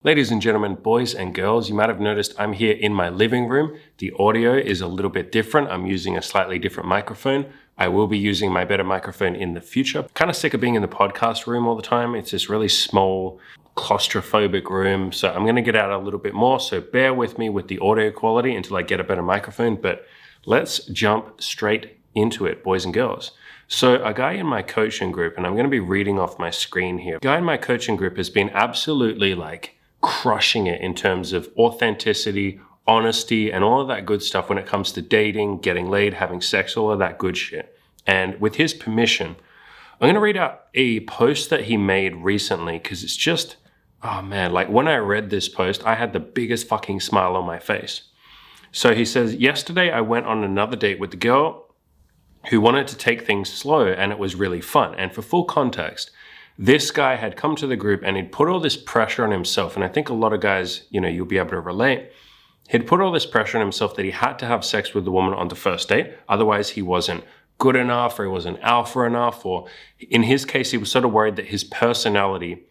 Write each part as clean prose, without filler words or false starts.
Ladies and gentlemen, boys and girls, you might have noticed I'm here in my living room. The audio is a little bit different. I'm using a slightly different microphone. I will be using my better microphone in the future. Kind of sick of being in the podcast room all the time. It's this really small, claustrophobic room. So I'm going to get out a little bit more. So bear with me with the audio quality until I get a better microphone. But let's jump straight into it, boys and girls. So a guy in my coaching group, and I'm going to be reading off my screen here. A guy in my coaching group has been absolutely crushing it in terms of authenticity, honesty, and all of that good stuff when it comes to dating, getting laid, having sex, all of that good shit. And with his permission, I'm going to read out a post that he made recently because it's just, oh man, when I read this post, I had the biggest fucking smile on my face. So he says, yesterday I went on another date with the girl who wanted to take things slow and it was really fun. And for full context, this guy had come to the group and he'd put all this pressure on himself. And I think a lot of guys, you'll be able to relate. He'd put all this pressure on himself that he had to have sex with the woman on the first date. Otherwise, he wasn't good enough or he wasn't alpha enough. Or in his case, he was sort of worried that his personality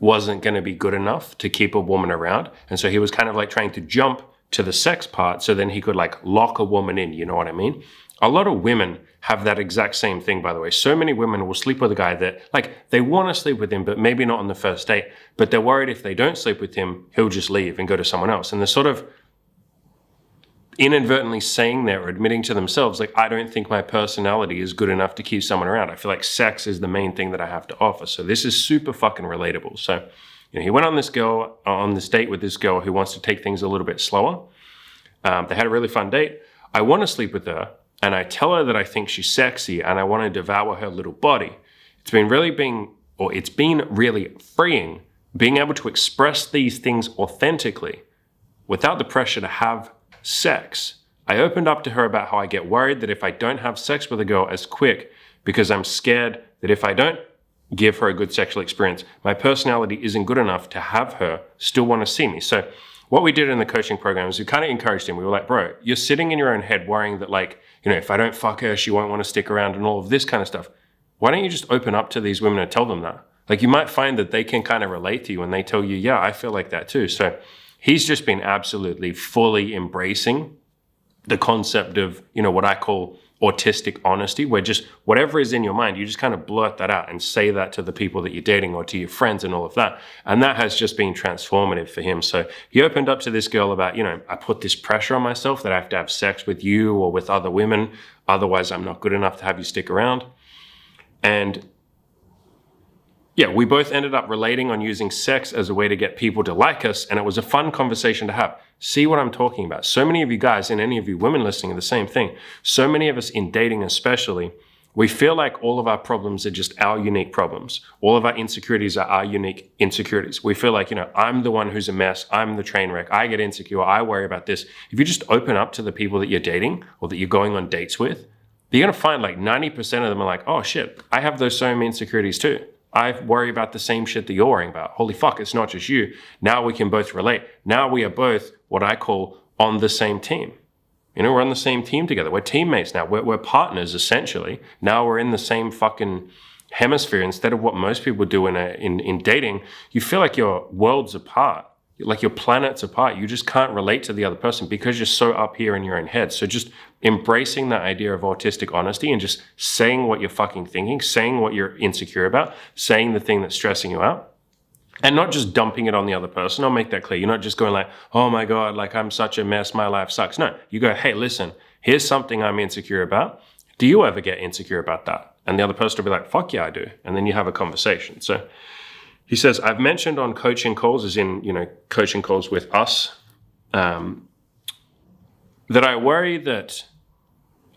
wasn't going to be good enough to keep a woman around. And so he was kind of trying to jump to the sex part so then he could lock a woman in, you know what I mean? A lot of women have that exact same thing, by the way. So many women will sleep with a guy that, they want to sleep with him, but maybe not on the first date. But they're worried if they don't sleep with him, he'll just leave and go to someone else. And they're sort of inadvertently saying there or admitting to themselves, I don't think my personality is good enough to keep someone around. I feel like sex is the main thing that I have to offer. So this is super fucking relatable. So, he went on this date with this girl who wants to take things a little bit slower. They had a really fun date. I want to sleep with her. And I tell her that I think she's sexy and I want to devour her little body. It's been really freeing being able to express these things authentically without the pressure to have sex. I opened up to her about how I get worried that if I don't have sex with a girl as quick because I'm scared that if I don't give her a good sexual experience, my personality isn't good enough to have her still want to see me. So what we did in the coaching program is we kind of encouraged him. We were like, bro, you're sitting in your own head worrying that if I don't fuck her, she won't want to stick around and all of this kind of stuff. Why don't you just open up to these women and tell them that? You might find that they can kind of relate to you when they tell you, yeah, I feel like that too. So he's just been absolutely fully embracing the concept of, what I call autistic honesty, where just whatever is in your mind, you just kind of blurt that out and say that to the people that you're dating or to your friends and all of that. And that has just been transformative for him. So he opened up to this girl about, I put this pressure on myself that I have to have sex with you or with other women. Otherwise, I'm not good enough to have you stick around. And yeah, we both ended up relating on using sex as a way to get people to like us. And it was a fun conversation to have. See what I'm talking about? So many of you guys and any of you women listening are the same thing. So many of us in dating especially, we feel like all of our problems are just our unique problems. All of our insecurities are our unique insecurities. We feel like, I'm the one who's a mess. I'm the train wreck. I get insecure. I worry about this. If you just open up to the people that you're dating or that you're going on dates with, you're going to find 90% of them are like, oh shit, I have those same insecurities too. I worry about the same shit that you're worrying about. Holy fuck, it's not just you. Now we can both relate. Now we are both what I call on the same team. We're on the same team together. We're teammates now. We're partners, essentially. Now we're in the same fucking hemisphere. Instead of what most people do in dating, you feel like your worlds apart. Like your planets apart. You just can't relate to the other person because you're so up here in your own head. So just embracing that idea of autistic honesty and just saying what you're fucking thinking, saying what you're insecure about, saying the thing that's stressing you out, and not just dumping it on the other person. I'll make that clear. You're not just going oh my God, I'm such a mess, my life sucks. No, you go, hey, listen, here's something I'm insecure about. Do you ever get insecure about that? And the other person will be like, fuck yeah, I do. And then you have a conversation. So he says, I've mentioned on coaching calls, as in, coaching calls with us, that I worry that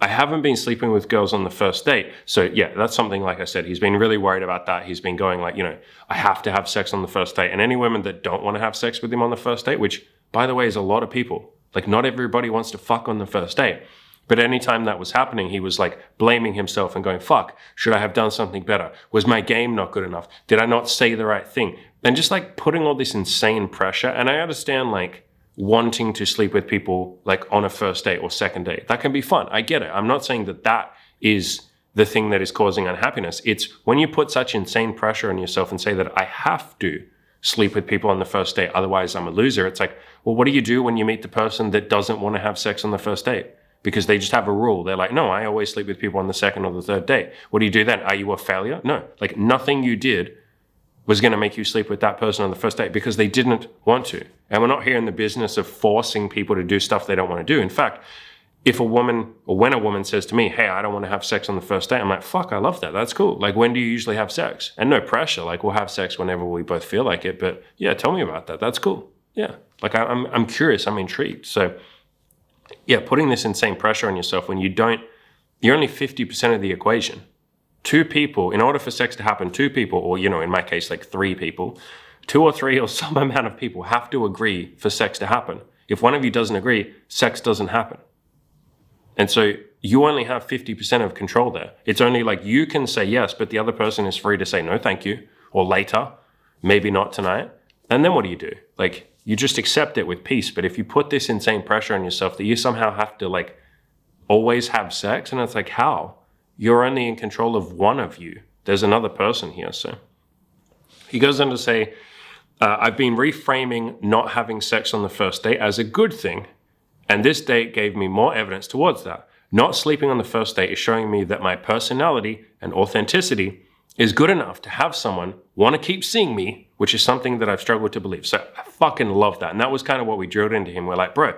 I haven't been sleeping with girls on the first date. So yeah, that's something, like I said, he's been really worried about that. He's been going I have to have sex on the first date. And any women that don't want to have sex with him on the first date, which by the way is a lot of people, not everybody wants to fuck on the first date. But anytime that was happening, he was blaming himself and going, fuck, should I have done something better? Was my game not good enough? Did I not say the right thing? And just putting all this insane pressure. And I understand wanting to sleep with people on a first date or second date. That can be fun. I get it. I'm not saying that is the thing that is causing unhappiness. It's when you put such insane pressure on yourself and say that I have to sleep with people on the first date, otherwise I'm a loser. It's like, well, what do you do when you meet the person that doesn't want to have sex on the first date? Because they just have a rule. They're like, no, I always sleep with people on the second or the third date. What do you do then? Are you a failure? No. Like, nothing you did was going to make you sleep with that person on the first date because they didn't want to. And we're not here in the business of forcing people to do stuff they don't want to do. In fact, if a woman, or when a woman says to me, hey, I don't want to have sex on the first date, I'm like, fuck, I love that. That's cool. Like, when do you usually have sex? And no pressure. Like, we'll have sex whenever we both feel like it. But yeah, tell me about that. That's cool. Yeah. Like, I'm curious. I'm intrigued. So yeah, putting this insane pressure on yourself when you're only 50% of the equation. Two people, in order for sex to happen, two people, or, in my case, like three people, two or three or some amount of people have to agree for sex to happen. If one of you doesn't agree, sex doesn't happen. And so you only have 50% of control there. It's only like you can say yes, but the other person is free to say no, thank you, or later, maybe not tonight. And then what do? Like, you just accept it with peace. But if you put this insane pressure on yourself that you somehow have to like always have sex, and it's like, how? You're only in control of one of you. There's another person here. So he goes on to say, I've been reframing not having sex on the first date as a good thing. And this date gave me more evidence towards that. Not sleeping on the first date is showing me that my personality and authenticity is good enough to have someone want to keep seeing me, which is something that I've struggled to believe. So I fucking love that. And that was kind of what we drilled into him. We're like, bro,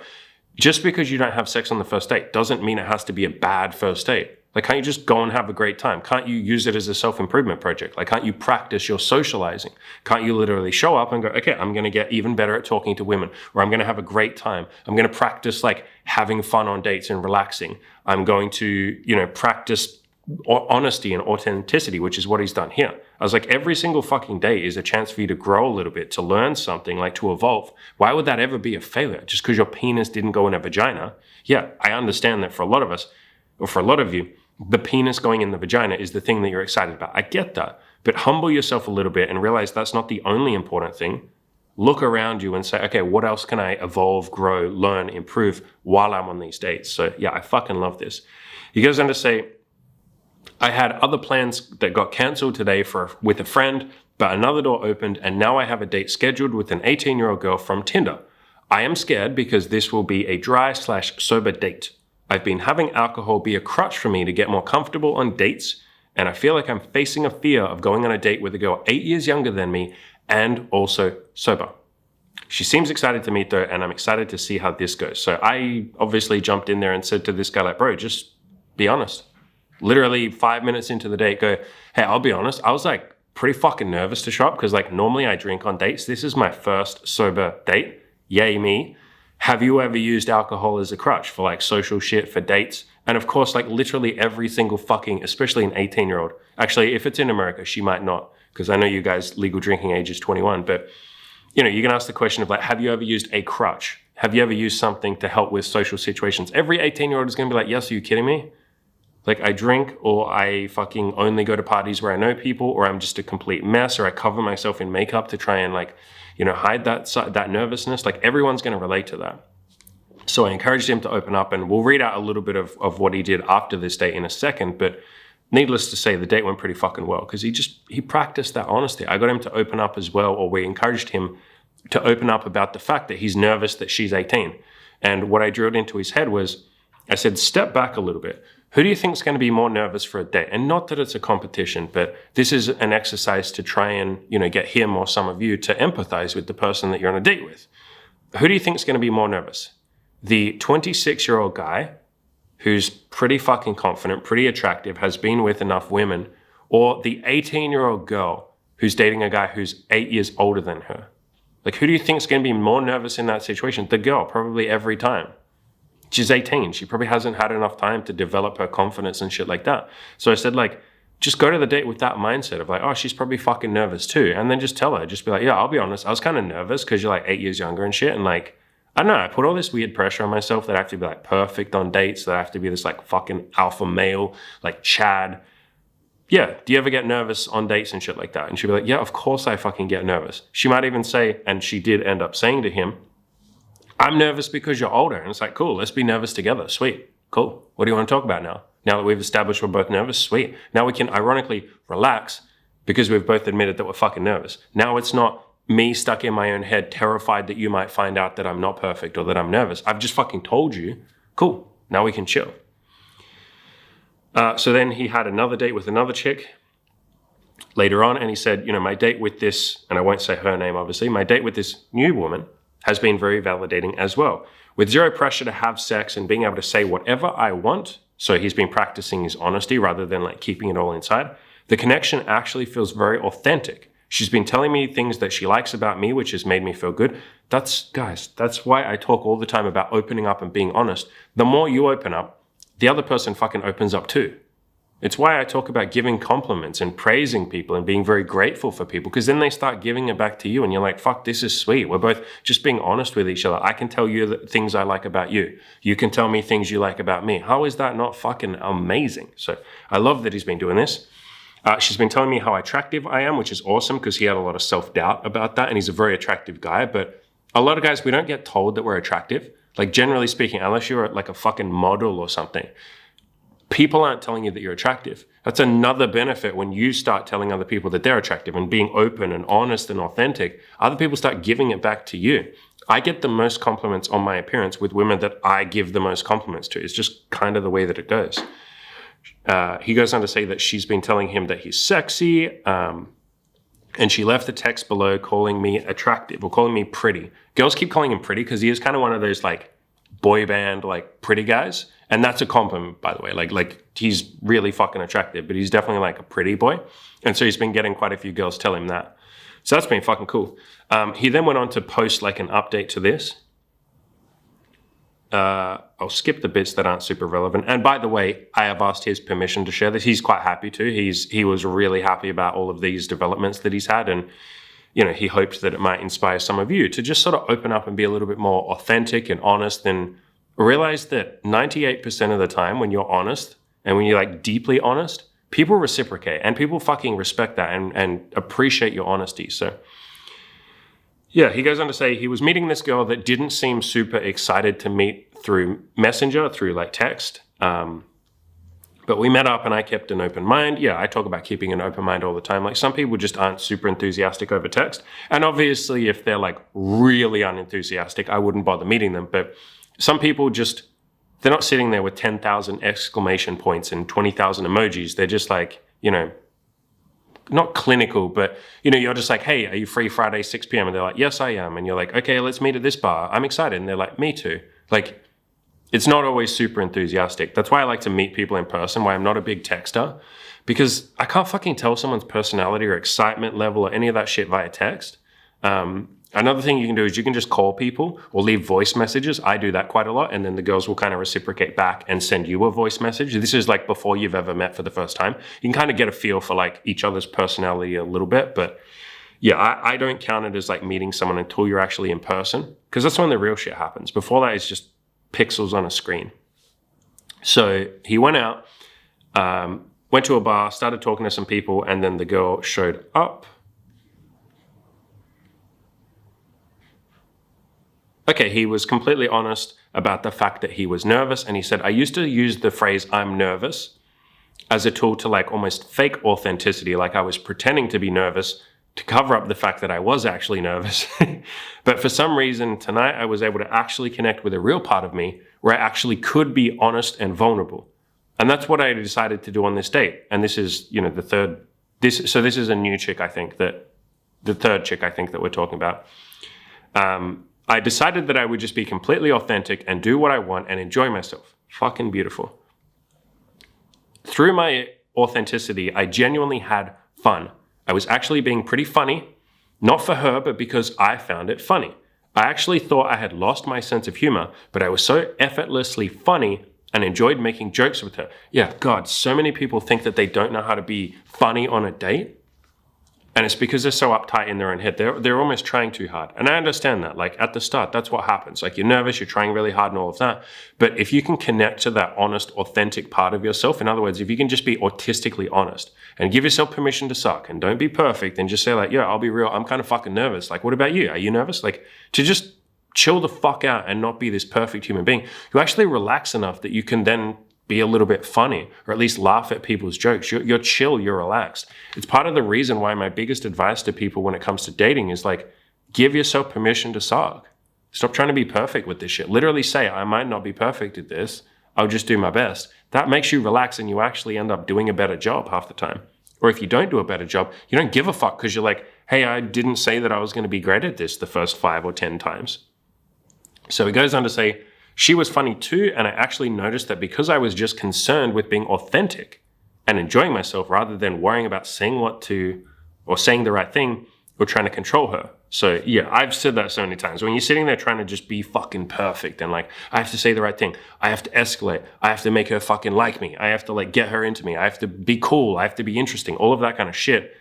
just because you don't have sex on the first date doesn't mean it has to be a bad first date. Like, can't you just go and have a great time? Can't you use it as a self-improvement project? Like, can't you practice your socializing? Can't you literally show up and go, okay, I'm going to get even better at talking to women, or I'm going to have a great time. I'm going to practice like having fun on dates and relaxing. I'm going to, practice honesty and authenticity, which is what he's done here. I was like, every single fucking day is a chance for you to grow a little bit, to learn something, like to evolve. Why would that ever be a failure? Just because your penis didn't go in a vagina? Yeah, I understand that for a lot of us, or for a lot of you, the penis going in the vagina is the thing that you're excited about. I get that. But humble yourself a little bit and realize that's not the only important thing. Look around you and say, okay, what else can I evolve, grow, learn, improve while I'm on these dates? So yeah, I fucking love this. He goes on to say, I had other plans that got canceled today with a friend, but another door opened and now I have a date scheduled with an 18-year-old girl from Tinder. I am scared because this will be a dry/sober date. I've been having alcohol be a crutch for me to get more comfortable on dates, and I feel like I'm facing a fear of going on a date with a girl 8 years younger than me and also sober. She seems excited to meet though, and I'm excited to see how this goes. So I obviously jumped in there and said to this guy, like, bro, just be honest. Literally 5 minutes into the date, go, hey, I'll be honest. I was like pretty fucking nervous to show up because like normally I drink on dates. This is my first sober date. Yay me. Have you ever used alcohol as a crutch for like social shit, for dates? And of course, like literally every single fucking, especially an 18-year-old. Actually, if it's in America, she might not, because I know you guys, legal drinking age is 21. But, you can ask the question of like, have you ever used a crutch? Have you ever used something to help with social situations? Every 18-year-old is going to be like, yes, are you kidding me? Like, I drink, or I fucking only go to parties where I know people, or I'm just a complete mess, or I cover myself in makeup to try and like, hide that nervousness. Like, everyone's going to relate to that. So I encouraged him to open up, and we'll read out a little bit of what he did after this date in a second. But needless to say, the date went pretty fucking well because he practiced that honesty. I got him to open up as well, or we encouraged him to open up about the fact that he's nervous that she's 18. And what I drilled into his head was, I said, step back a little bit. Who do you think is going to be more nervous for a date? And not that it's a competition, but this is an exercise to try and, get him or some of you to empathize with the person that you're on a date with. Who do you think is going to be more nervous? The 26-year-old guy who's pretty fucking confident, pretty attractive, has been with enough women, or the 18-year-old girl who's dating a guy who's 8 years older than her? Like, who do you think is going to be more nervous in that situation? The girl, probably every time. She's 18. She probably hasn't had enough time to develop her confidence and shit like that. So I said, like, just go to the date with that mindset of like, oh, she's probably fucking nervous too. And then just tell her, just be like, yeah, I'll be honest. I was kind of nervous because you're like 8 years younger and shit. And like, I don't know, I put all this weird pressure on myself that I have to be like perfect on dates, that I have to be this like fucking alpha male, like Chad. Yeah, do you ever get nervous on dates and shit like that? And she'd be like, yeah, of course I fucking get nervous. She might even say, and she did end up saying to him, I'm nervous because you're older. And it's like, cool, let's be nervous together. Sweet, cool. What do you want to talk about now? Now that we've established we're both nervous, sweet. Now we can ironically relax because we've both admitted that we're fucking nervous. Now it's not me stuck in my own head, terrified that you might find out that I'm not perfect or that I'm nervous. I've just fucking told you. Cool. Now we can chill. So then he had another date with another chick later on, and he said, my date with this, and I won't say her name obviously, my date with this new woman has been very validating as well. With zero pressure to have sex and being able to say whatever I want, so he's been practicing his honesty rather than like keeping it all inside, the connection actually feels very authentic. She's been telling me things that she likes about me, which has made me feel good. That's why I talk all the time about opening up and being honest. The more you open up, the other person fucking opens up too. It's why I talk about giving compliments and praising people and being very grateful for people, because then they start giving it back to you and you're like, fuck, this is sweet. We're both just being honest with each other. I can tell you the things I like about you. You can tell me things you like about me. How is that not fucking amazing? So I love that he's been doing this. She's been telling me how attractive I am, which is awesome because he had a lot of self-doubt about that, and he's a very attractive guy. But a lot of guys, we don't get told that we're attractive. Like generally speaking, unless you're like a fucking model or something, people aren't telling you that you're attractive. That's another benefit when you start telling other people that they're attractive and being open and honest and authentic. Other people start giving it back to you. I get the most compliments on my appearance with women that I give the most compliments to. It's just kind of the way that it goes. He goes on to say that she's been telling him that he's sexy, and she left the text below calling me attractive or calling me pretty. Girls keep calling him pretty because he is kind of one of those like boy band, like pretty guys. And that's a compliment, by the way. Like he's really fucking attractive, but he's definitely like a pretty boy. And so he's been getting quite a few girls tell him that. So that's been fucking cool. He then went on to post like an update to this. I'll skip the bits that aren't super relevant. And by the way, I have asked his permission to share this. He's quite happy to. He was really happy about all of these developments that he's had. And, he hoped that it might inspire some of you to just sort of open up and be a little bit more authentic and honest, and realize that 98% of the time when you're honest and when you're like deeply honest, people reciprocate and people fucking respect that and appreciate your honesty. So yeah, he goes on to say he was meeting this girl that didn't seem super excited to meet through Messenger, through like text. But we met up and I kept an open mind. Yeah, I talk about keeping an open mind all the time. Like some people just aren't super enthusiastic over text. And obviously if they're like really unenthusiastic, I wouldn't bother meeting them. But some people they're not sitting there with 10,000 exclamation points and 20,000 emojis. They're just like, not clinical, but, you're just like, hey, are you free Friday, 6 p.m.? And they're like, yes, I am. And you're like, okay, let's meet at this bar. I'm excited. And they're like, me too. Like, it's not always super enthusiastic. That's why I like to meet people in person, why I'm not a big texter, because I can't fucking tell someone's personality or excitement level or any of that shit via text. Another thing you can do is you can just call people or leave voice messages. I do that quite a lot. And then the girls will kind of reciprocate back and send you a voice message. This is like before you've ever met for the first time. You can kind of get a feel for like each other's personality a little bit. But yeah, I don't count it as like meeting someone until you're actually in person, because that's when the real shit happens. Before that, it's just pixels on a screen. So he went out, went to a bar, started talking to some people, and then the girl showed up. Okay, he was completely honest about the fact that he was nervous, and he said, I used to use the phrase I'm nervous as a tool to like almost fake authenticity, like I was pretending to be nervous to cover up the fact that I was actually nervous. But for some reason tonight I was able to actually connect with a real part of me where I actually could be honest and vulnerable. And that's what I decided to do on this date. And this is, the third, this is a new chick, I think, the third chick I think that we're talking about. I decided that I would just be completely authentic and do what I want and enjoy myself. Fucking beautiful. Through my authenticity, I genuinely had fun. I was actually being pretty funny, not for her, but because I found it funny. I actually thought I had lost my sense of humor, but I was so effortlessly funny and enjoyed making jokes with her. Yeah, God, so many people think that they don't know how to be funny on a date. And it's because they're so uptight in their own head. They're almost trying too hard. And I understand that. Like at the start, that's what happens. Like you're nervous, you're trying really hard and all of that. But if you can connect to that honest, authentic part of yourself, in other words, if you can just be autistically honest and give yourself permission to suck and don't be perfect and just say like, yeah, I'll be real. I'm kind of fucking nervous. Like, what about you? Are you nervous? Like to just chill the fuck out and not be this perfect human being. You actually relax enough that you can then be a little bit funny, or at least laugh at people's jokes. You're chill, you're relaxed. It's part of the reason why my biggest advice to people when it comes to dating is like, give yourself permission to suck. Stop trying to be perfect with this shit. Literally say, I might not be perfect at this. I'll just do my best. That makes you relax and you actually end up doing a better job half the time. Or if you don't do a better job, you don't give a fuck because you're like, hey, I didn't say that I was going to be great at this the first 5 or 10 times. So he goes on to say, she was funny too, and I actually noticed that because I was just concerned with being authentic and enjoying myself rather than worrying about saying what to or saying the right thing or trying to control her. So yeah, I've said that so many times. When you're sitting there trying to just be fucking perfect and like, I have to say the right thing. I have to escalate. I have to make her fucking like me. I have to like get her into me. I have to be cool. I have to be interesting. All of that kind of shit.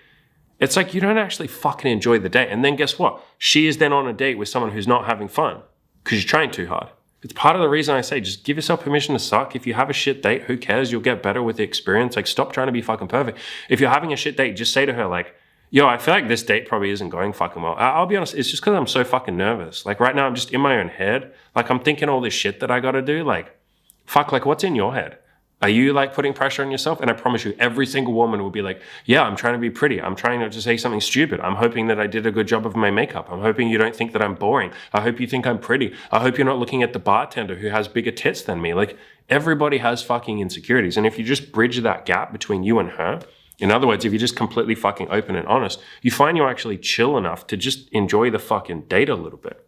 It's like you don't actually fucking enjoy the date. And then guess what? She is then on a date with someone who's not having fun because you're trying too hard. It's part of the reason I say just give yourself permission to suck. If you have a shit date, who cares? You'll get better with the experience. Like stop trying to be fucking perfect. If you're having a shit date, just say to her like, yo, I feel like this date probably isn't going fucking well. I'll be honest, it's just because I'm so fucking nervous. Like right now, I'm just in my own head. Like I'm thinking all this shit that I got to do. Like, fuck, like what's in your head? Are you like putting pressure on yourself? And I promise you, every single woman will be like, yeah, I'm trying to be pretty. I'm trying not to say something stupid. I'm hoping that I did a good job of my makeup. I'm hoping you don't think that I'm boring. I hope you think I'm pretty. I hope you're not looking at the bartender who has bigger tits than me. Like everybody has fucking insecurities. And if you just bridge that gap between you and her, in other words, if you're just completely fucking open and honest, you find you're actually chill enough to just enjoy the fucking date a little bit.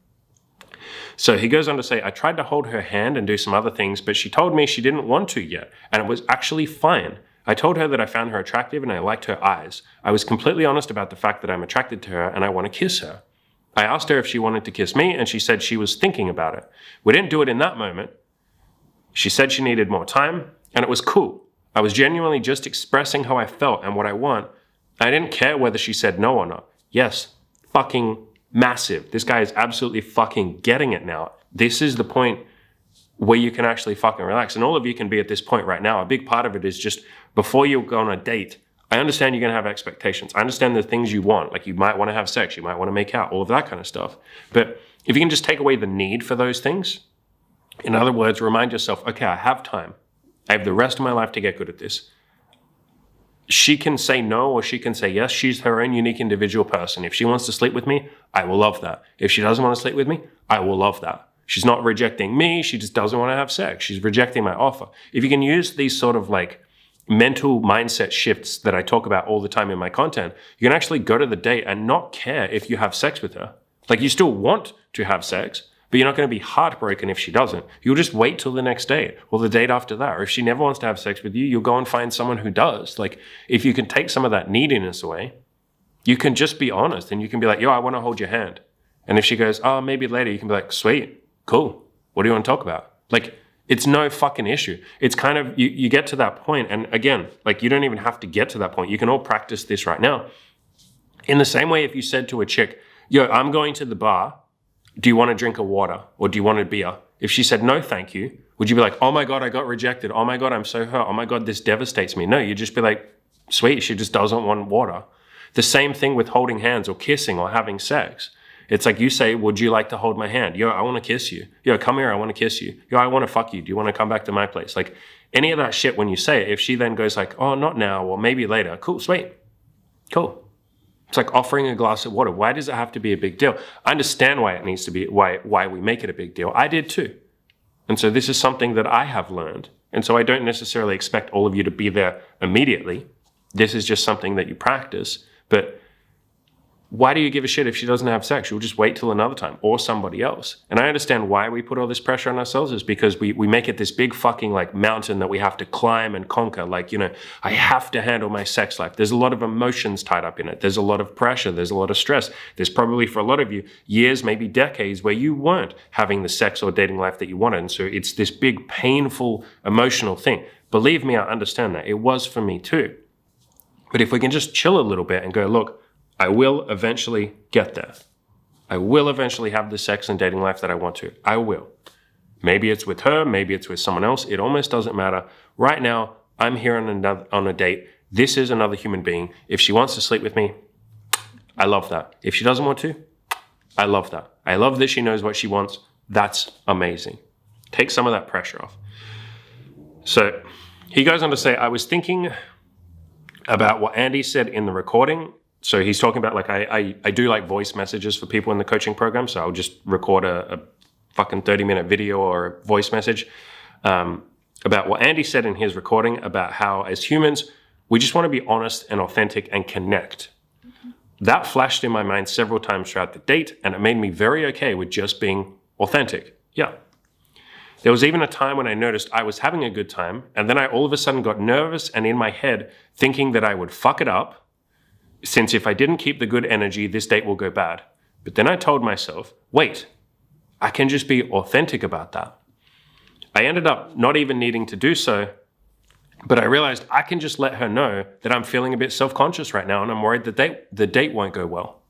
So he goes on to say, I tried to hold her hand and do some other things, but she told me she didn't want to yet, and it was actually fine. I told her that I found her attractive and I liked her eyes. I was completely honest about the fact that I'm attracted to her and I want to kiss her. I asked her if she wanted to kiss me, and she said she was thinking about it. We didn't do it in that moment. She said she needed more time, and it was cool. I was genuinely just expressing how I felt and what I want. I didn't care whether she said no or not. Yes, fucking massive. This guy is absolutely fucking getting it now. This is the point where you can actually fucking relax. And all of you can be at this point right now. A big part of it is just before you go on a date, I understand you're going to have expectations. I understand the things you want. Like you might want to have sex. You might want to make out. All of that kind of stuff. But if you can just take away the need for those things, in other words, remind yourself, okay, I have time. I have the rest of my life to get good at this. She can say no or she can say yes. She's her own unique individual person. If she wants to sleep with me, I will love that. If she doesn't want to sleep with me, I will love that. She's not rejecting me. She just doesn't want to have sex. She's rejecting my offer. If you can use these sort of like mental mindset shifts that I talk about all the time in my content, you can actually go to the date and not care if you have sex with her. Like you still want to have sex, but you're not going to be heartbroken if she doesn't. You'll just wait till the next date or the date after that. Or if she never wants to have sex with you, you'll go and find someone who does. Like if you can take some of that neediness away, you can just be honest and you can be like, yo, I want to hold your hand. And if she goes, oh, maybe later, you can be like, sweet, cool. What do you want to talk about? Like it's no fucking issue. It's kind of, you get to that point. And again, like you don't even have to get to that point. You can all practice this right now. In the same way, if you said to a chick, yo, I'm going to the bar. Do you want to drink a water or do you want a beer? If she said no, thank you, would you be like, oh my God, I got rejected. Oh my God, I'm so hurt. Oh my God, this devastates me. No, you'd just be like, sweet, she just doesn't want water. The same thing with holding hands or kissing or having sex. It's like you say, would you like to hold my hand? Yo, I want to kiss you. Yo, come here, I want to kiss you. Yo, I want to fuck you. Do you want to come back to my place? Like any of that shit when you say it, if she then goes like, oh, not now or maybe later, cool, sweet, cool. It's like offering a glass of water. Why does it have to be a big deal? I understand why it needs to be, why we make it a big deal. I did too. And so this is something that I have learned. And so I don't necessarily expect all of you to be there immediately. This is just something that you practice. But why do you give a shit if she doesn't have sex? You'll just wait till another time or somebody else. And I understand why we put all this pressure on ourselves is because we make it this big fucking like mountain that we have to climb and conquer. Like, you know, I have to handle my sex life. There's a lot of emotions tied up in it. There's a lot of pressure. There's a lot of stress. There's probably for a lot of you years, maybe decades where you weren't having the sex or dating life that you wanted. And so it's this big, painful, emotional thing. Believe me, I understand that. It was for me too. But if we can just chill a little bit and go, look, I will eventually get there. I will eventually have the sex and dating life that I want to. I will. Maybe it's with her. Maybe it's with someone else. It almost doesn't matter. Right now, I'm here on a date. This is another human being. If she wants to sleep with me, I love that. If she doesn't want to, I love that. I love that she knows what she wants. That's amazing. Take some of that pressure off. So he goes on to say, I was thinking about what Andy said in the recording So he's talking about like, I do like voice messages for people in the coaching program. So I'll just record a fucking 30-minute video or a voice message about what Andy said in his recording about how as humans, we just want to be honest and authentic and connect. That flashed in my mind several times throughout the date, and it made me very okay with just being authentic. Yeah. There was even a time when I noticed I was having a good time, and then I all of a sudden got nervous and in my head thinking that I would fuck it up, since if I didn't keep the good energy, this date will go bad. But then I told myself, wait, I can just be authentic about that. I ended up not even needing to do so, but I realized I can just let her know that I'm feeling a bit self-conscious right now and I'm worried that the date won't go well.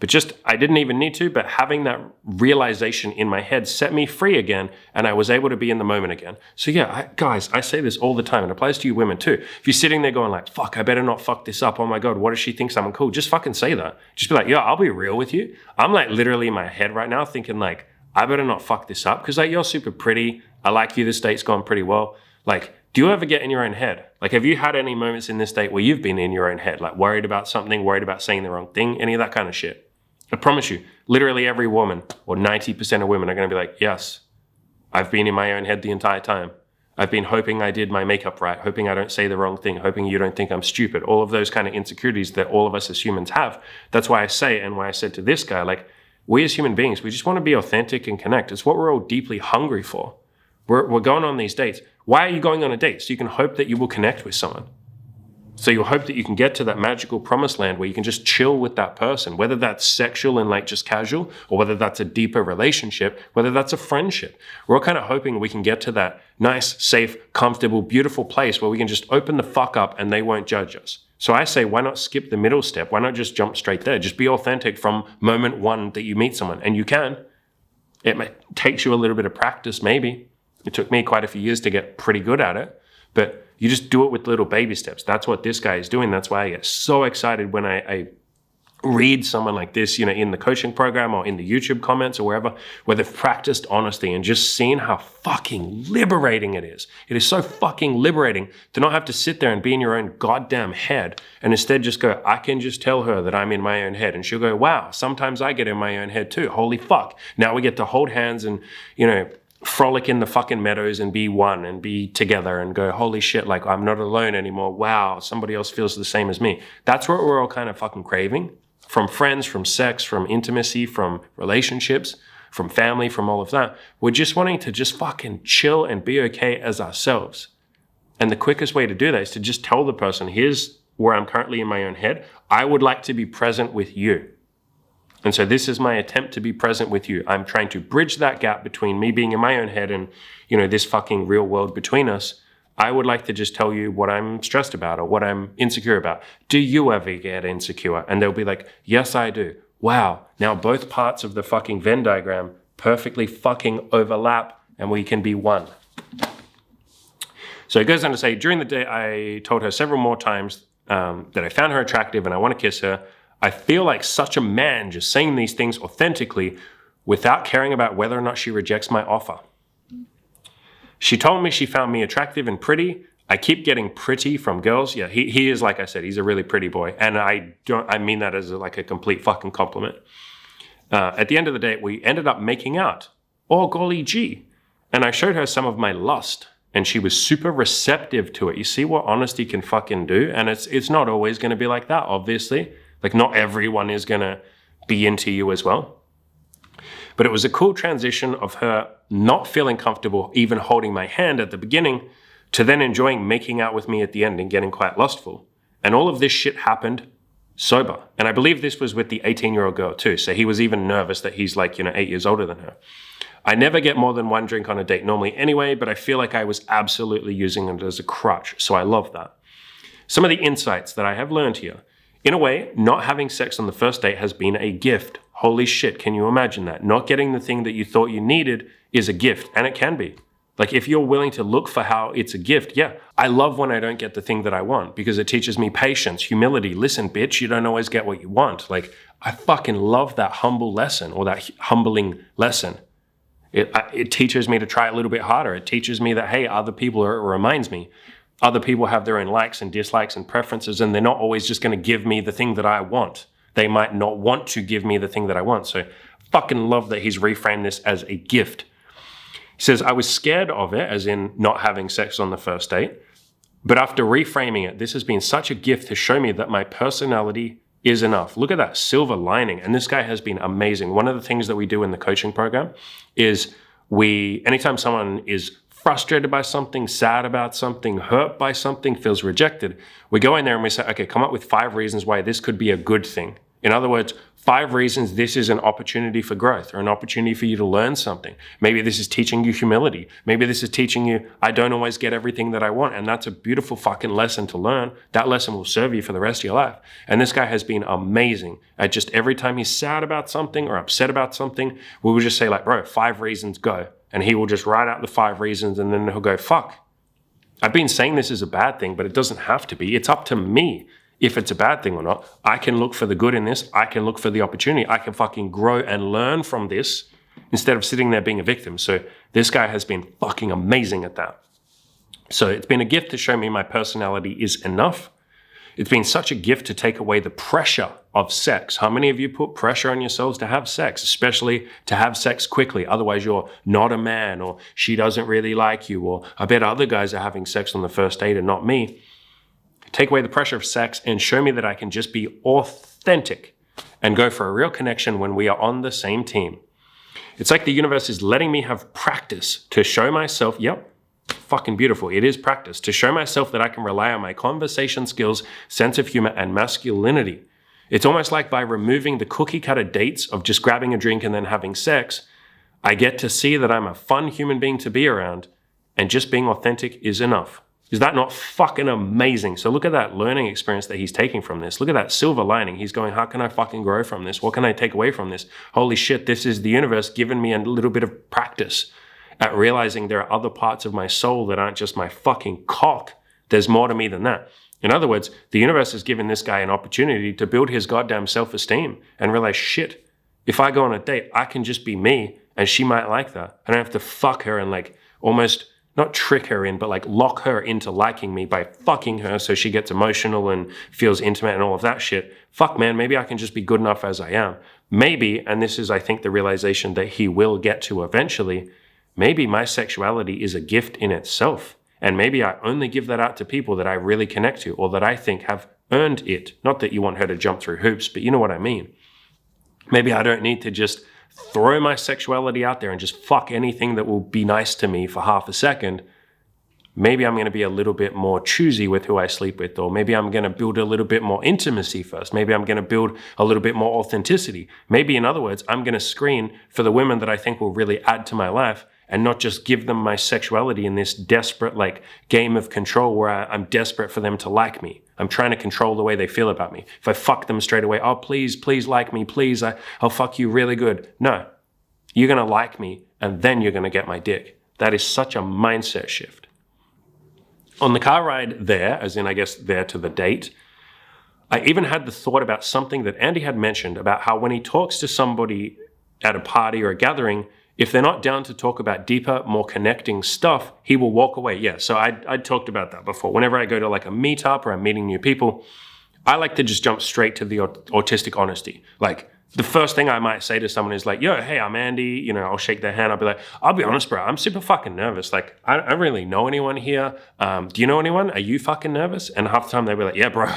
But I didn't even need to, but having that realization in my head set me free again, and I was able to be in the moment again. So yeah, guys, I say this all the time, and it applies to you women too. If you're sitting there going like, fuck, I better not fuck this up. Oh my God, what if she thinks I'm cool? Just fucking say that. Just be like, yo, I'll be real with you. I'm like literally in my head right now thinking like, I better not fuck this up because like you're super pretty. I like you. This date's gone pretty well. Like, do you ever get in your own head? Like, have you had any moments in this date where you've been in your own head, like worried about something, worried about saying the wrong thing, any of that kind of shit? I promise you, literally every woman, or 90% of women are going to be like, yes, I've been in my own head the entire time. I've been hoping I did my makeup right, hoping I don't say the wrong thing, hoping you don't think I'm stupid. All of those kind of insecurities that all of us as humans have. That's why I say, and why I said to this guy, like, we as human beings, we just want to be authentic and connect. It's what we're all deeply hungry for. We're going on these dates. Why are you going on a date? So you can hope that you will connect with someone. So you hope that you can get to that magical promised land where you can just chill with that person, whether that's sexual and like just casual, or whether that's a deeper relationship, whether that's a friendship. We're all kind of hoping we can get to that nice, safe, comfortable, beautiful place where we can just open the fuck up and they won't judge us. So I say, why not skip the middle step? Why not just jump straight there? Just be authentic from moment one that you meet someone. And you can. It takes you a little bit of practice, maybe. It took me quite a few years to get pretty good at it, but you just do it with little baby steps. That's what this guy is doing. That's why I get so excited when I read someone like this, you know, in the coaching program or in the YouTube comments or wherever, where they've practiced honesty and just seen how fucking liberating it is. It is so fucking liberating to not have to sit there and be in your own goddamn head and instead just go, I can just tell her that I'm in my own head. And she'll go, wow, sometimes I get in my own head too. Holy fuck. Now we get to hold hands and, you know, frolic in the fucking meadows and be one and be together and go, holy shit, like I'm not alone anymore. Wow, somebody else feels the same as me. That's what we're all kind of fucking craving from friends, from sex, from intimacy, from relationships, from family, from all of that. We're just wanting to just fucking chill and be okay as ourselves. And the quickest way to do that is to just tell the person, here's where I'm currently in my own head. I would like to be present with you. And so this is my attempt to be present with you. I'm trying to bridge that gap between me being in my own head and, you know, this fucking real world between us. I would like to just tell you what I'm stressed about or what I'm insecure about. Do you ever get insecure? And they'll be like, yes, I do. Wow. Now both parts of the fucking Venn diagram perfectly fucking overlap and we can be one. So it goes on to say, during the day, I told her several more times that I found her attractive and I want to kiss her. I feel like such a man just saying these things authentically without caring about whether or not she rejects my offer. She told me she found me attractive and pretty. I keep getting pretty from girls. Yeah, he is, like I said, he's a really pretty boy. And I mean that as like a complete fucking compliment. At the end of the day, we ended up making out. Oh, golly gee. And I showed her some of my lust. And she was super receptive to it. You see what honesty can fucking do? And it's not always going to be like that, obviously. Like not everyone is going to be into you as well. But it was a cool transition of her not feeling comfortable even holding my hand at the beginning to then enjoying making out with me at the end and getting quite lustful. And all of this shit happened sober. And I believe this was with the 18-year-old girl too. So he was even nervous that he's like, 8 years older than her. I never get more than one drink on a date normally anyway, but I feel like I was absolutely using it as a crutch. So I love that. Some of the insights that I have learned here. In a way, not having sex on the first date has been a gift. Holy shit, can you imagine that? Not getting the thing that you thought you needed is a gift, and it can be. Like if you're willing to look for how it's a gift, yeah. I love when I don't get the thing that I want because it teaches me patience, humility. Listen, bitch, you don't always get what you want. Like I fucking love that humble lesson or that humbling lesson. It teaches me to try a little bit harder. It teaches me that, hey, other people are, it reminds me, Other people have their own likes and dislikes and preferences, and they're not always just going to give me the thing that I want. They might not want to give me the thing that I want. So fucking love that he's reframed this as a gift. He says, I was scared of it, as in not having sex on the first date. But after reframing it, this has been such a gift to show me that my personality is enough. Look at that silver lining. And this guy has been amazing. One of the things that we do in the coaching program is anytime someone is frustrated by something, sad about something, hurt by something, feels rejected, we go in there and we say, okay, come up with 5 reasons why this could be a good thing. In other words, 5 reasons this is an opportunity for growth or an opportunity for you to learn something. Maybe this is teaching you humility. Maybe this is teaching you, I don't always get everything that I want. And that's a beautiful fucking lesson to learn. That lesson will serve you for the rest of your life. And this guy has been amazing at just every time he's sad about something or upset about something, we will just say like, bro, 5 reasons, go. And he will just write out the 5 reasons and then he'll go, fuck. I've been saying this is a bad thing, but it doesn't have to be. It's up to me if it's a bad thing or not. I can look for the good in this. I can look for the opportunity. I can fucking grow and learn from this instead of sitting there being a victim. So this guy has been fucking amazing at that. So it's been a gift to show me my personality is enough. It's been such a gift to take away the pressure of sex. How many of you put pressure on yourselves to have sex, especially to have sex quickly? Otherwise, you're not a man, or she doesn't really like you, or I bet other guys are having sex on the first date and not me. Take away the pressure of sex and show me that I can just be authentic and go for a real connection when we are on the same team. It's like the universe is letting me have practice to show myself, yep, fucking beautiful. It is practice to show myself that I can rely on my conversation skills, sense of humor, and masculinity. It's almost like by removing the cookie cutter dates of just grabbing a drink and then having sex, I get to see that I'm a fun human being to be around, and just being authentic is enough. Is that not fucking amazing? So look at that learning experience that he's taking from this. Look at that silver lining. He's going, how can I fucking grow from this? What can I take away from this? Holy shit, this is the universe giving me a little bit of practice at realizing there are other parts of my soul that aren't just my fucking cock. There's more to me than that. In other words, the universe has given this guy an opportunity to build his goddamn self-esteem and realize, shit, if I go on a date, I can just be me and she might like that. I don't have to fuck her and like almost not trick her in, but like lock her into liking me by fucking her so she gets emotional and feels intimate and all of that shit. Fuck, man, maybe I can just be good enough as I am. Maybe, and this is, I think, the realization that he will get to eventually, maybe my sexuality is a gift in itself. And maybe I only give that out to people that I really connect to or that I think have earned it. Not that you want her to jump through hoops, but you know what I mean. Maybe I don't need to just throw my sexuality out there and just fuck anything that will be nice to me for half a second. Maybe I'm going to be a little bit more choosy with who I sleep with, or maybe I'm going to build a little bit more intimacy first. Maybe I'm going to build a little bit more authenticity. Maybe, in other words, I'm going to screen for the women that I think will really add to my life and not just give them my sexuality in this desperate like game of control where I'm desperate for them to like me. I'm trying to control the way they feel about me. If I fuck them straight away, oh, please like me, please, I'll fuck you really good. No, you're going to like me and then you're going to get my dick. That is such a mindset shift. On the car ride there, as in I guess there to the date, I even had the thought about something that Andy had mentioned about how when he talks to somebody at a party or a gathering, if they're not down to talk about deeper, more connecting stuff, he will walk away. Yeah, so I talked about that before. Whenever I go to like a meetup or I'm meeting new people, I like to just jump straight to the autistic honesty. Like the first thing I might say to someone is like, yo, hey, I'm Andy. You know, I'll shake their hand. I'll be like, I'll be honest, bro, I'm super fucking nervous. Like, I don't really know anyone here. Do you know anyone? Are you fucking nervous? And half the time they'll be like, yeah, bro.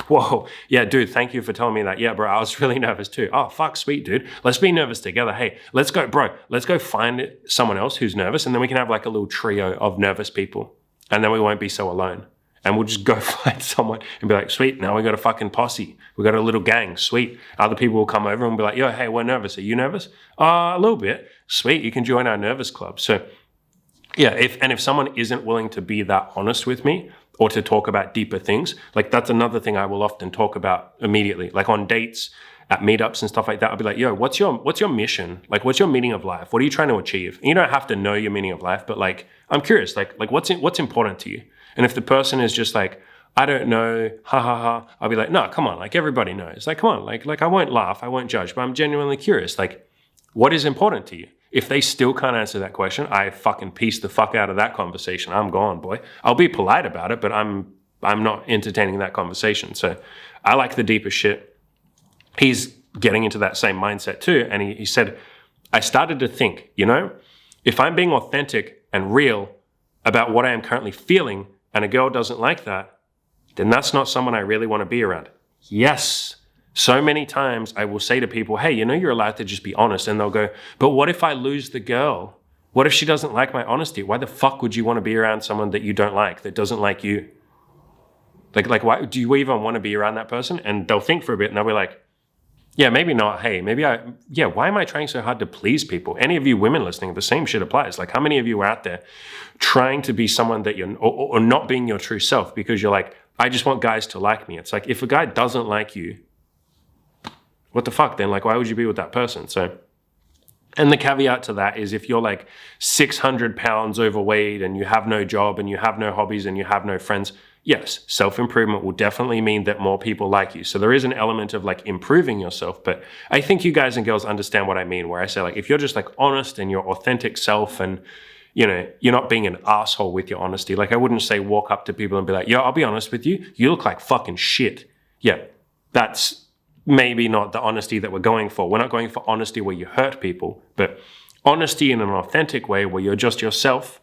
Whoa. Yeah, dude, thank you for telling me that. Yeah, bro, I was really nervous too. Oh, fuck, sweet, dude. Let's be nervous together. Hey, let's go, bro. Let's go find someone else who's nervous. And then we can have like a little trio of nervous people. And then we won't be so alone. And we'll just go find someone and be like, sweet, now we got a fucking posse. We got a little gang, sweet. Other people will come over and be like, yo, hey, we're nervous. Are you nervous? A little bit. Sweet, you can join our nervous club. So yeah, if someone isn't willing to be that honest with me or to talk about deeper things, like that's another thing I will often talk about immediately. Like on dates, at meetups and stuff like that, I'll be like, yo, what's your mission? Like, what's your meaning of life? What are you trying to achieve? And you don't have to know your meaning of life, but like, I'm curious, like what's important to you? And if the person is just like, I don't know, ha ha ha, I'll be like, no, come on, like everybody knows. Like, come on, like I won't laugh, I won't judge, but I'm genuinely curious. Like, what is important to you? If they still can't answer that question, I fucking piece the fuck out of that conversation. I'm gone, boy. I'll be polite about it, but I'm not entertaining that conversation. So I like the deeper shit. He's getting into that same mindset too. And he said, I started to think, if I'm being authentic and real about what I am currently feeling and a girl doesn't like that, then that's not someone I really want to be around. Yes. So many times I will say to people, hey, you're allowed to just be honest. And they'll go, but what if I lose the girl? What if she doesn't like my honesty? Why the fuck would you want to be around someone that you don't like, that doesn't like you? Like why do you even want to be around that person? And they'll think for a bit and they'll be like, yeah, maybe not. Hey, why am I trying so hard to please people? Any of you women listening, the same shit applies. Like, how many of you are out there trying to be someone that you're, or not being your true self because you're like, I just want guys to like me. It's like, if a guy doesn't like you, what the fuck then? Like, why would you be with that person? So, and the caveat to that is if you're like 600 pounds overweight and you have no job and you have no hobbies and you have no friends, yes, self-improvement will definitely mean that more people like you. So there is an element of like improving yourself, but I think you guys and girls understand what I mean, where I say like, if you're just like honest and your authentic self and, you're not being an asshole with your honesty. Like I wouldn't say walk up to people and be like, yo, I'll be honest with you. You look like fucking shit. Yeah, that's maybe not the honesty that we're going for. We're not going for honesty where you hurt people, but honesty in an authentic way where you're just yourself.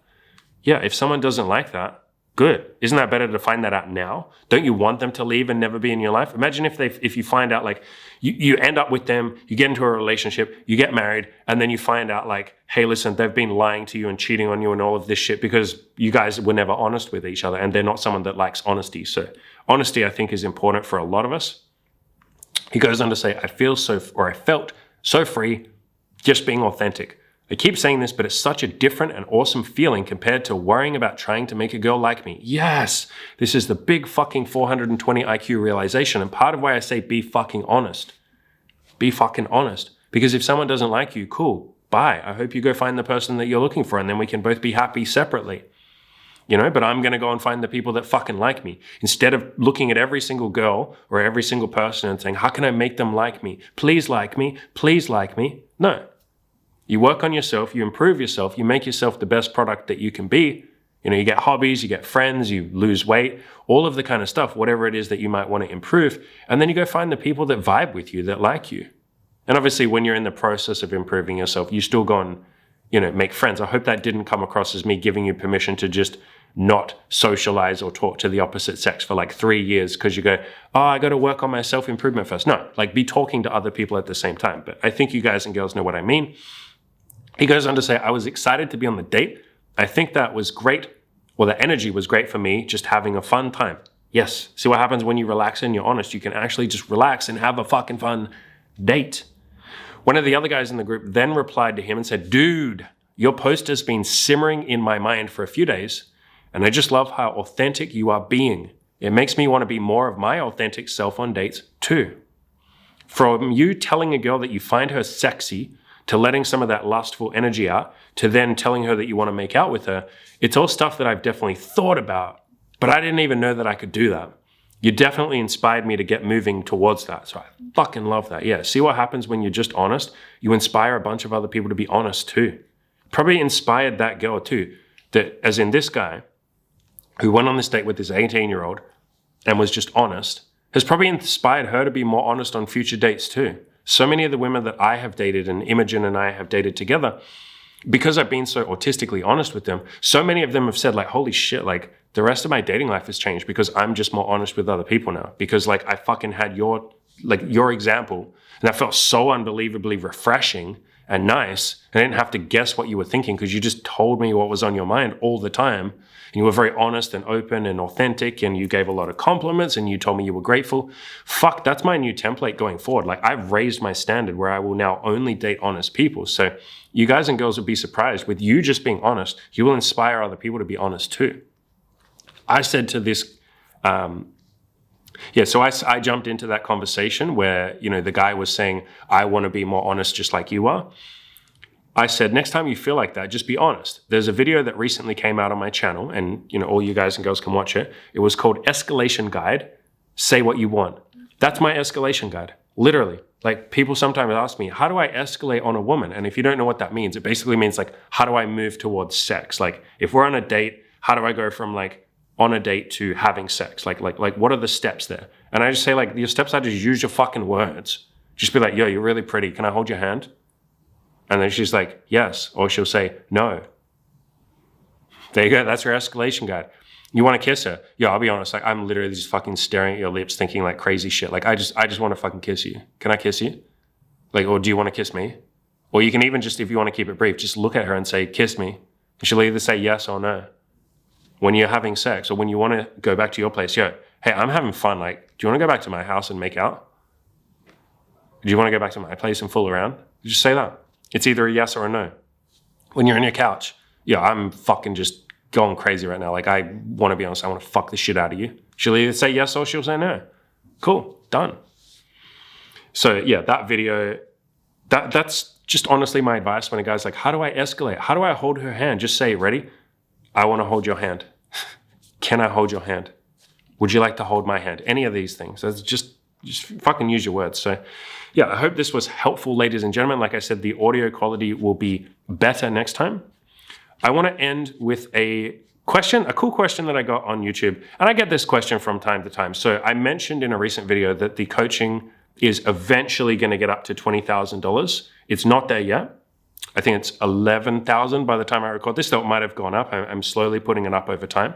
Yeah, if someone doesn't like that, good. Isn't that better to find that out now? Don't you want them to leave and never be in your life? Imagine if you find out like you end up with them, you get into a relationship, you get married, and then you find out like, hey, listen, they've been lying to you and cheating on you and all of this shit because you guys were never honest with each other and they're not someone that likes honesty. So honesty, I think, is important for a lot of us. He goes on to say, I felt so free just being authentic. I keep saying this, but it's such a different and awesome feeling compared to worrying about trying to make a girl like me. Yes, this is the big fucking 420 IQ realization. And part of why I say be fucking honest. Be fucking honest. Because if someone doesn't like you, cool, bye. I hope you go find the person that you're looking for and then we can both be happy separately. But I'm going to go and find the people that fucking like me. Instead of looking at every single girl or every single person and saying, how can I make them like me? Please like me. Please like me. No. You work on yourself, you improve yourself, you make yourself the best product that you can be. You get hobbies, you get friends, you lose weight, all of the kind of stuff, whatever it is that you might want to improve. And then you go find the people that vibe with you, that like you. And obviously when you're in the process of improving yourself, you still go and, make friends. I hope that didn't come across as me giving you permission to just not socialize or talk to the opposite sex for like 3 years because you go, oh, I got to work on my self-improvement first. No, like be talking to other people at the same time. But I think you guys and girls know what I mean. He goes on to say, I was excited to be on the date. I think that was great. Well, the energy was great for me, just having a fun time. Yes. See what happens when you relax and you're honest. You can actually just relax and have a fucking fun date. One of the other guys in the group then replied to him and said, dude, your post has been simmering in my mind for a few days. And I just love how authentic you are being. It makes me want to be more of my authentic self on dates too. From you telling a girl that you find her sexy, to letting some of that lustful energy out, to then telling her that you want to make out with her, it's all stuff that I've definitely thought about, but I didn't even know that I could do that. You definitely inspired me to get moving towards that. So I fucking love that. Yeah, see what happens when you're just honest? You inspire a bunch of other people to be honest too. Probably inspired that girl too, that as in this guy, who went on this date with this 18-year-old and was just honest, has probably inspired her to be more honest on future dates too. So many of the women that I have dated and Imogen and I have dated together, because I've been so autistically honest with them, so many of them have said like, holy shit, like the rest of my dating life has changed because I'm just more honest with other people now. Because like I fucking had your example and that felt so unbelievably refreshing and nice. I didn't have to guess what you were thinking because you just told me what was on your mind all the time. And you were very honest and open and authentic and you gave a lot of compliments and you told me you were grateful. Fuck, that's my new template going forward. Like I've raised my standard where I will now only date honest people. So you guys and girls would be surprised with you just being honest. You will inspire other people to be honest too. I said to this, so I jumped into that conversation where, the guy was saying, I want to be more honest just like you are. I said, next time you feel like that, just be honest. There's a video that recently came out on my channel and, all you guys and girls can watch it. It was called Escalation Guide, Say What You Want. That's my escalation guide. Literally. Like people sometimes ask me, how do I escalate on a woman? And if you don't know what that means, it basically means like, how do I move towards sex? Like if we're on a date, how do I go from like on a date to having sex? Like what are the steps there? And I just say like, your steps are just use your fucking words. Just be like, yo, you're really pretty. Can I hold your hand? And then she's like, yes. Or she'll say, no. There you go. That's your escalation guide. You want to kiss her? Yo, I'll be honest. Like I'm literally just fucking staring at your lips thinking like crazy shit. Like I just want to fucking kiss you. Can I kiss you? Like, or do you want to kiss me? Or you can even just, if you want to keep it brief, just look at her and say, kiss me. And she'll either say yes or no. When you're having sex or when you want to go back to your place, yo, hey, I'm having fun. Like, do you want to go back to my house and make out? Do you want to go back to my place and fool around? Just say that. It's either a yes or a no. When you're on your couch, yo, I'm fucking just going crazy right now. Like I want to be honest, I want to fuck the shit out of you. She'll either say yes or she'll say no. Cool, done. So yeah, that video, that's just honestly my advice when a guy's like, how do I escalate? How do I hold her hand? Just say, ready? I want to hold your hand. Can I hold your hand? Would you like to hold my hand? Any of these things. That's just fucking use your words. So yeah, I hope this was helpful, ladies and gentlemen. Like I said, the audio quality will be better next time. I want to end with a cool question that I got on YouTube. And I get this question from time to time. So I mentioned in a recent video that the coaching is eventually going to get up to $20,000. It's not there yet. I think it's 11,000 by the time I record this, though it might have gone up. I'm slowly putting it up over time.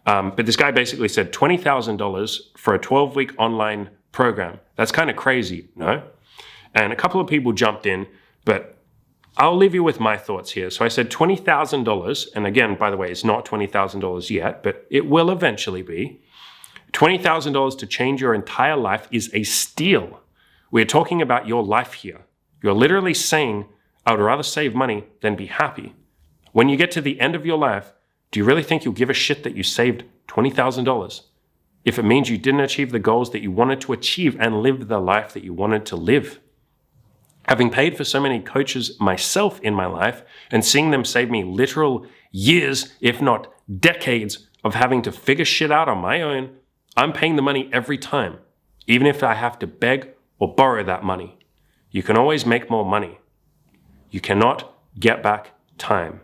But this guy basically said $20,000 for a 12-week online program. That's kind of crazy, no? And a couple of people jumped in, but I'll leave you with my thoughts here. So I said $20,000, and again, by the way, it's not $20,000 yet, but it will eventually be. $20,000 to change your entire life is a steal. We're talking about your life here. You're literally saying, I would rather save money than be happy. When you get to the end of your life, do you really think you'll give a shit that you saved $20,000? If it means you didn't achieve the goals that you wanted to achieve and live the life that you wanted to live. Having paid for so many coaches myself in my life and seeing them save me literal years, if not decades, of having to figure shit out on my own, I'm paying the money every time, even if I have to beg or borrow that money. You can always make more money. You cannot get back time.